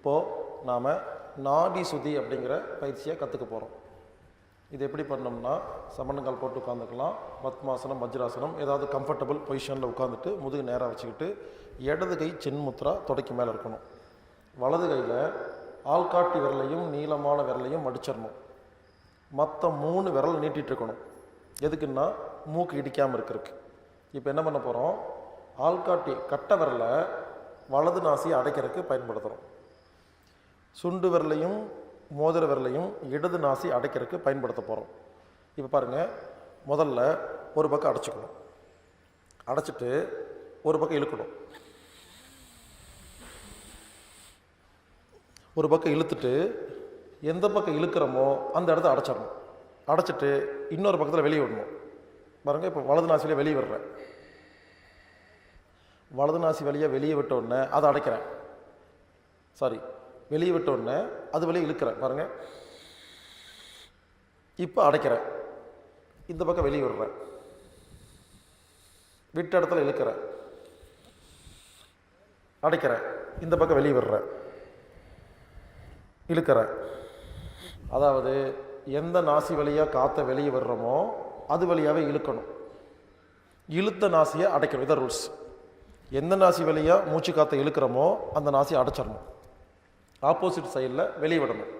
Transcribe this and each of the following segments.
இப்போது நாம் நாடி சுதி அப்படிங்கிற பயிற்சியை கற்றுக்க போகிறோம். இது எப்படி பண்ணோம்னா, சமணங்கால் போட்டு உட்காந்துக்கலாம், பத்மாசனம், வஜ்ராசனம், ஏதாவது கம்ஃபர்டபுள் பொசிஷனில் உட்காந்துட்டு முதுகு நேராக வச்சுக்கிட்டு இடது கை சின்முத்ரா தொடைக்கு மேலே இருக்கணும். வலது கையில் ஆள்காட்டி விரலையும் நீளமான விரலையும் மடிச்சிடணும். மற்ற 3 விரல் நீட்டிகிட்டு இருக்கணும். எதுக்குன்னா மூக்கு இடிக்காமல் இருக்கிறதுக்கு. இப்போ என்ன பண்ண போகிறோம், ஆள்காட்டி கட்டை விரலை வலது நாசியை அடைக்கிறதுக்கு பயன்படுத்துகிறோம். சுண்டு விரலையும் மோதிர விரலையும் இடது நாசி அடைக்கிறதுக்கு பயன்படுத்த போகிறோம். இப்போ பாருங்கள், முதல்ல ஒரு பக்கம் அடைச்சிக்கணும். அடைச்சிட்டு ஒரு பக்கம் இழுக்கணும். ஒரு பக்கம் இழுத்துட்டு எந்த பக்கம் இழுக்கிறோமோ அந்த இடத்த அடைச்சிடணும். அடைச்சிட்டு இன்னொரு பக்கத்தில் வெளியே விடணும். பாருங்கள், இப்போ வலது நாசியில் வெளியே விடுறேன். வலது நாசி வழியாக வெளியே விட்ட உடனே அதை அடைக்கிறேன். வெளியே விட்ட உடனே அது வெளியே இழுக்கிறேன். பாருங்கள், இப்போ அடைக்கிறேன். இந்த பக்கம் வெளியே விடுறேன். விட்ட இடத்துல இழுக்கிறேன், அடைக்கிறேன். இந்த பக்கம் வெளியே விடுறேன், இழுக்கிறேன். அதாவது எந்த நாசி வழியாக காற்றை வெளியே விடுறோமோ அது வழியாகவே இழுக்கணும். இழுத்த நாசியை அடைக்கணும். இதான் ரூல்ஸ். எந்த நாசி வழியாக மூச்சு காற்றை இழுக்கிறோமோ அந்த நாசியை அடைச்சிடணும். ஆப்போசிட் சைடில் வெளியே விடணும்.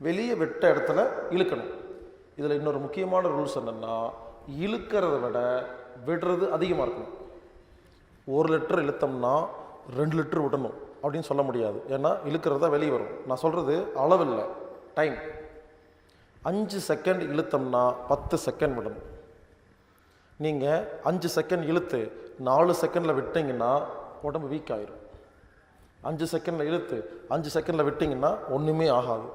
வெளியே விட்ட இடத்துல இழுக்கணும். இதில் இன்னொரு முக்கியமான ரூல்ஸ் என்னென்னா, இழுக்கிறத விட விடுறது அதிகமாக இருக்கணும். 1 லிட்டர் இழுத்தோம்னா 2 லிட்டர் விடணும் அப்படின்னு சொல்ல முடியாது. ஏன்னா இழுக்கிறதா வெளியே வரும். நான் சொல்கிறது அளவில்லை, டைம். 5 செகண்ட் இழுத்தோம்னா 10 செகண்ட் விடணும். நீங்கள் 5 செகண்ட் இழுத்து 4 செகண்டில் விட்டீங்கன்னா உடம்பு வீக் ஆயிரும். 5 செகண்டில் இழுத்து 5 செகண்டில் விட்டிங்கன்னா ஒன்றுமே ஆகாது.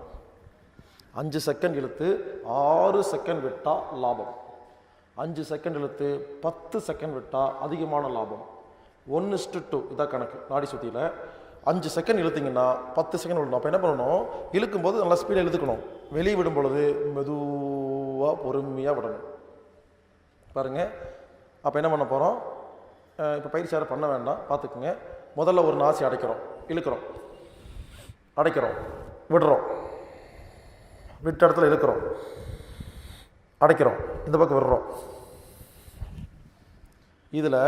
5 செகண்ட் இழுத்து 6 செகண்ட் விட்டால் லாபம். 5 செகண்ட் இழுத்து 10 செகண்ட் விட்டால் அதிகமான லாபம். 1:2 இதான் கணக்கு நாடி சுத்தியில். 5 செகண்ட் இழுத்திங்கன்னா 10 செகண்ட் விடணும். அப்போ என்ன பண்ணணும், இழுக்கும்போது நல்லா ஸ்பீடாக இழுத்துக்கணும். வெளியே விடும் பொழுது மெதுவாக பொறுமையாக விடணும். பாருங்கள், அப்போ என்ன பண்ண போகிறோம், இப்போ பயிற்சி யாரும் பண்ண வேண்டாம், பார்த்துக்குங்க. முதல்ல ஒரு நாசி அடைக்கிறோம், இழுக்கிறோம், அடைக்கிறோம், விடுறோம். விட்ட இடத்துல இழுக்கிறோம், அடைக்கிறோம், இந்த பக்கம் விடுறோம். இதில்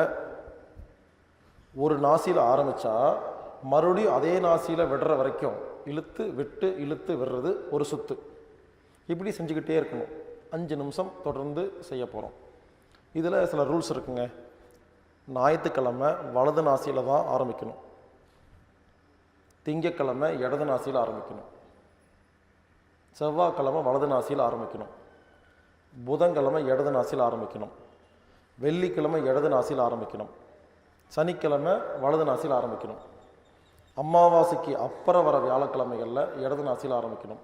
ஒரு நாசியில் ஆரம்பித்தா மறுபடியும் அதே நாசியில் விடுற வரைக்கும் இழுத்து விட்டு இழுத்து விடுறது ஒரு சுத்து. இப்படி செஞ்சுக்கிட்டே இருக்கணும். 5 நிமிஷம் தொடர்ந்து செய்ய போகிறோம். இதில் சில ரூல்ஸ் இருக்குங்க. ஞாயிற்றுக்கிழமை வலது நாசியில் தான் ஆரம்பிக்கணும். திங்கக்கிழமை இடது நாசியில் ஆரம்பிக்கணும். செவ்வாய்க்கிழமை வலது நாசியில் ஆரம்பிக்கணும். புதன்கிழமை இடது நாசியில் ஆரம்பிக்கணும். வெள்ளிக்கிழமை இடது நாசியில் ஆரம்பிக்கணும். சனிக்கிழமை வலது நாசியில் ஆரம்பிக்கணும். அமாவாசைக்கு அப்புறம் வர வியாழக்கிழமைகளில் இடது நாசியில் ஆரம்பிக்கணும்.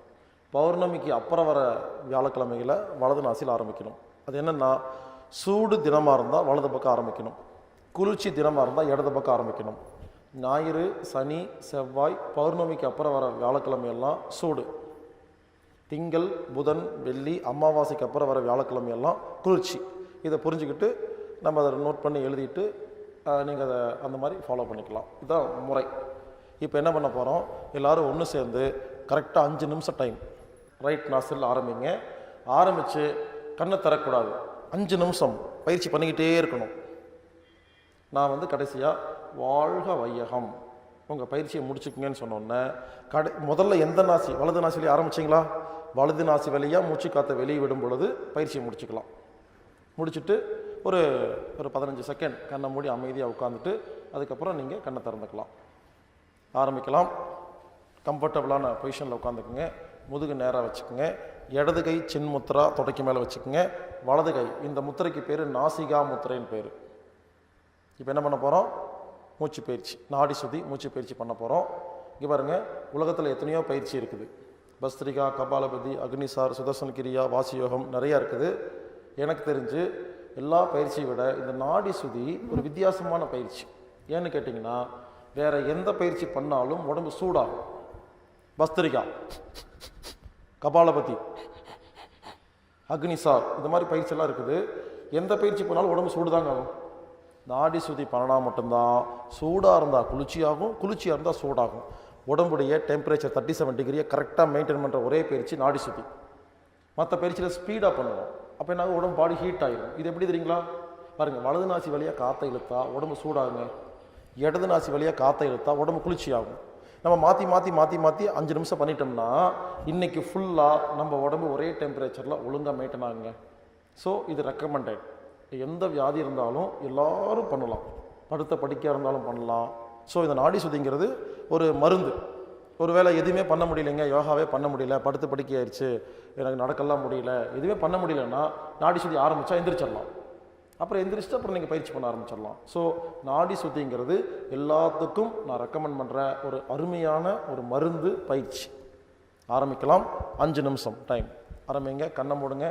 பௌர்ணமிக்கு அப்புறம் வர வியாழக்கிழமைகளில் வலது நாசியில் ஆரம்பிக்கணும். அது என்னென்னா, சூடு தினமாக இருந்தால் வலது பக்கம் ஆரம்பிக்கணும், குளிர்ச்சி தினமாக இருந்தால் இடது பக்கம் ஆரம்பிக்கணும். ஞாயிறு, சனி, செவ்வாய், பௌர்ணமிக்கு அப்புறம் வர வியாழக்கிழமையெல்லாம் சூடு. திங்கள், புதன், வெள்ளி, அமாவாசைக்கு அப்புறம் வர வியாழக்கிழமையெல்லாம் குளிர்ச்சி. இதை புரிஞ்சுக்கிட்டு நம்ம அதை நோட் பண்ணி எழுதிட்டு நீங்கள் அதை அந்த மாதிரி ஃபாலோ பண்ணிக்கலாம். இதுதான் முறை. இப்போ என்ன பண்ண போகிறோம், எல்லோரும் ஒன்று சேர்ந்து கரெக்டாக 5 நிமிஷம் டைம். ரைட் நாசில் ஆரம்பிங்க. ஆரம்பித்து கண்ணை தரக்கூடாது. 5 நிமிஷம் பயிற்சி பண்ணிக்கிட்டே இருக்கணும். நான் கடைசியாக வாழ்க வையகம் உங்கள் பயிற்சியை முடிச்சுக்குங்கன்னு சொன்னோன்னே முதல்ல எந்த நாசி, வலது நாசிலேயே ஆரம்பிச்சிங்களா, வலது நாசி வழியாக மூச்சு காற்றை வெளியே விடும் பொழுது பயிற்சியை முடிச்சுக்கலாம். முடிச்சுட்டு ஒரு 15 செகண்ட் கண்ணை மூடி அமைதியாக உட்காந்துட்டு அதுக்கப்புறம் நீங்கள் கண்ணை திறந்துக்கலாம். ஆரம்பிக்கலாம். கம்ஃபர்டபுளான பொசிஷனில் உட்காந்துக்குங்க. முதுகு நேராக வச்சுக்கோங்க. இடது கை சின்முத்ரா தொடைக்கு மேலே வச்சுக்கோங்க. வலது கை, இந்த முத்திரைக்கு பேர் நாசிகா முத்திரைன்னு பேர். இப்போ என்ன பண்ண போகிறோம், மூச்சு பயிற்சி, நாடி சுதி மூச்சு பயிற்சி பண்ண போகிறோம். இங்கே பாருங்கள், உலகத்தில் எத்தனையோ பயிற்சி இருக்குது. பஸ்திரிகா, கபாலபதி, அக்னிசார், சுதர்சன் கிரியா, வாசியோகம் நிறையா இருக்குது. எனக்கு தெரிஞ்சு எல்லா பயிற்சியை விட இந்த நாடி சுதி ஒரு வித்தியாசமான பயிற்சி. ஏன்னு கேட்டிங்கன்னா, வேறு எந்த பயிற்சி பண்ணாலும் உடம்பு சூடாகும். பஸ்திரிகா, கபாலபதி, அக்னிசார், இந்த மாதிரி பயிற்சியெல்லாம் இருக்குது. எந்த பயிற்சி பண்ணாலும் உடம்பு சூடு தாங்க ஆகும். நாடி சுதி பண்ணனா மட்டும்தான் சூடாக இருந்தால் குளிர்ச்சியாகும், குளிர்ச்சியாக இருந்தால் சூடாகும். உடம்புடைய டெம்பரேச்சர் 37 டிகிரியை கரெக்டாக மெயின்டைன் பண்ணுற ஒரே பயிற்சி நாடி சுத்தி. மற்ற பயிற்சியில் ஸ்பீடாக பண்ணுவோம். அப்போ என்ன உடம்பு பாடி ஹீட் ஆகிடும். இது எப்படி தெரியுங்களா? பாருங்கள், வலது நாசி வழியாக காற்றை இழுத்தா உடம்பு சூடாகுங்க, இடது நாசி வழியாக காற்றை இழுத்தா உடம்பு குளிர்ச்சி ஆகும். நம்ம மாற்றி மாற்றி மாற்றி மாற்றி 5 நிமிஷம் பண்ணிட்டோம்னா இன்றைக்கி ஃபுல்லாக நம்ம உடம்பு ஒரே டெம்பரேச்சரில் ஒழுங்காக மெயின்டைன் ஆகுங்க. ஸோ இது ரெக்கமெண்டட். எந்த வியாதி இருந்தாலும் எல்லாரும் பண்ணலாம், படுத்த படிக்க இருந்தாலும் பண்ணலாம். ஸோ இந்த நாடி சுத்திங்கிறது ஒரு மருந்து. ஒரு வேளை எதுவுமே பண்ண முடியலைங்க, யோகாவே பண்ண முடியல, படுத்து படிக்க ஆயிடுச்சு, எனக்கு நடக்கலாம் முடியல, எதுவுமே பண்ண முடியலன்னா நாடி சுத்தி ஆரம்பித்தா எந்திரிச்சிடலாம். அப்புறம் எந்திரிச்சிட்டு அப்புறம் நீங்கள் பயிற்சி பண்ண ஆரம்பிச்சிடலாம். ஸோ நாடி சுத்திங்கிறது எல்லாத்துக்கும் நான் ரெக்கமெண்ட் பண்ணுற ஒரு அருமையான ஒரு மருந்து பயிற்சி. ஆரம்பிக்கலாம். 5 நிமிஷம் டைம். ஆரம்பிங்க. கண்ணை மூடுங்க.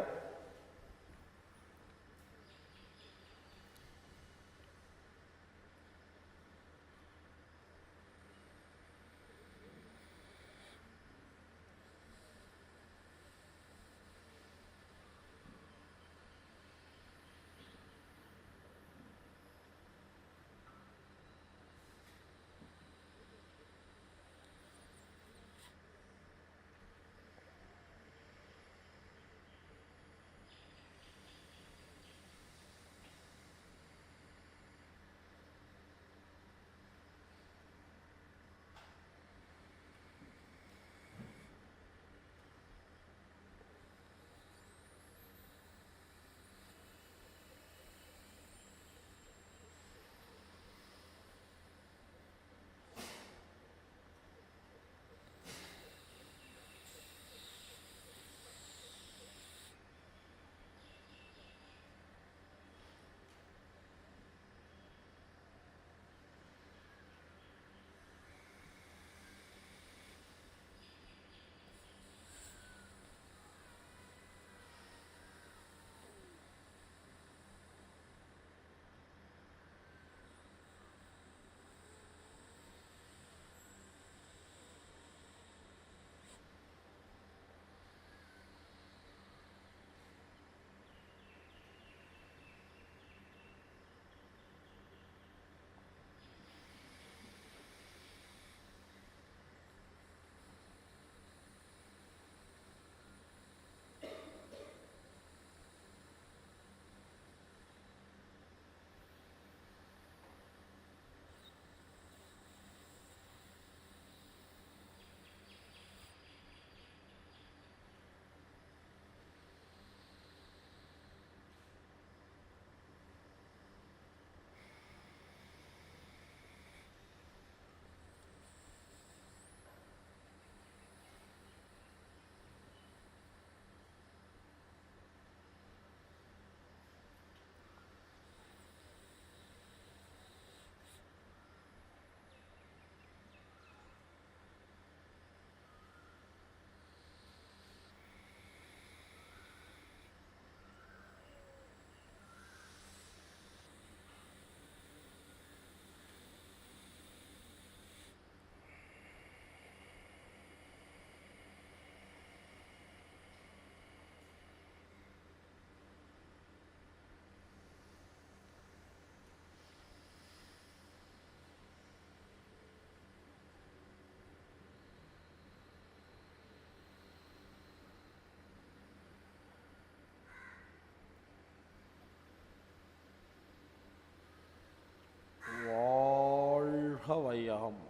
வையகம்.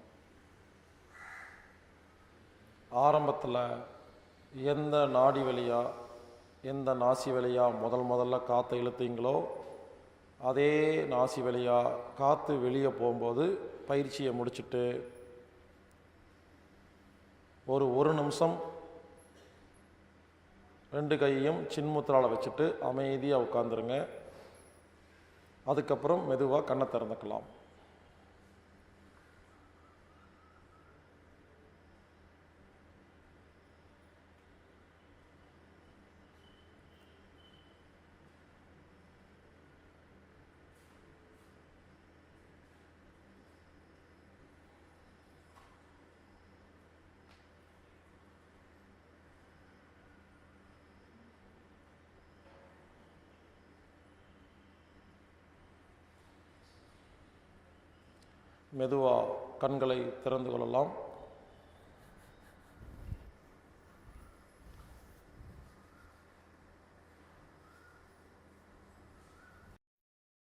ஆரம்பத்தில் எந்த நாடி வழியா எந்த நாசி வழியா முதல்ல காற்றை இழுத்தீங்களோ அதே நாசி வழியா காற்று வெளியே போகும்போது பயிற்சியை முடிச்சுட்டு ஒரு நிமிஷம் 2 கையையும் சின்முத்திரால வச்சுட்டு அமைதியாக உட்காந்துருங்க. அதுக்கப்புறம் மெதுவாக கண்ணை திறந்துக்கலாம். மெதுவாக கண்களை திறந்து கொள்ளலாம்.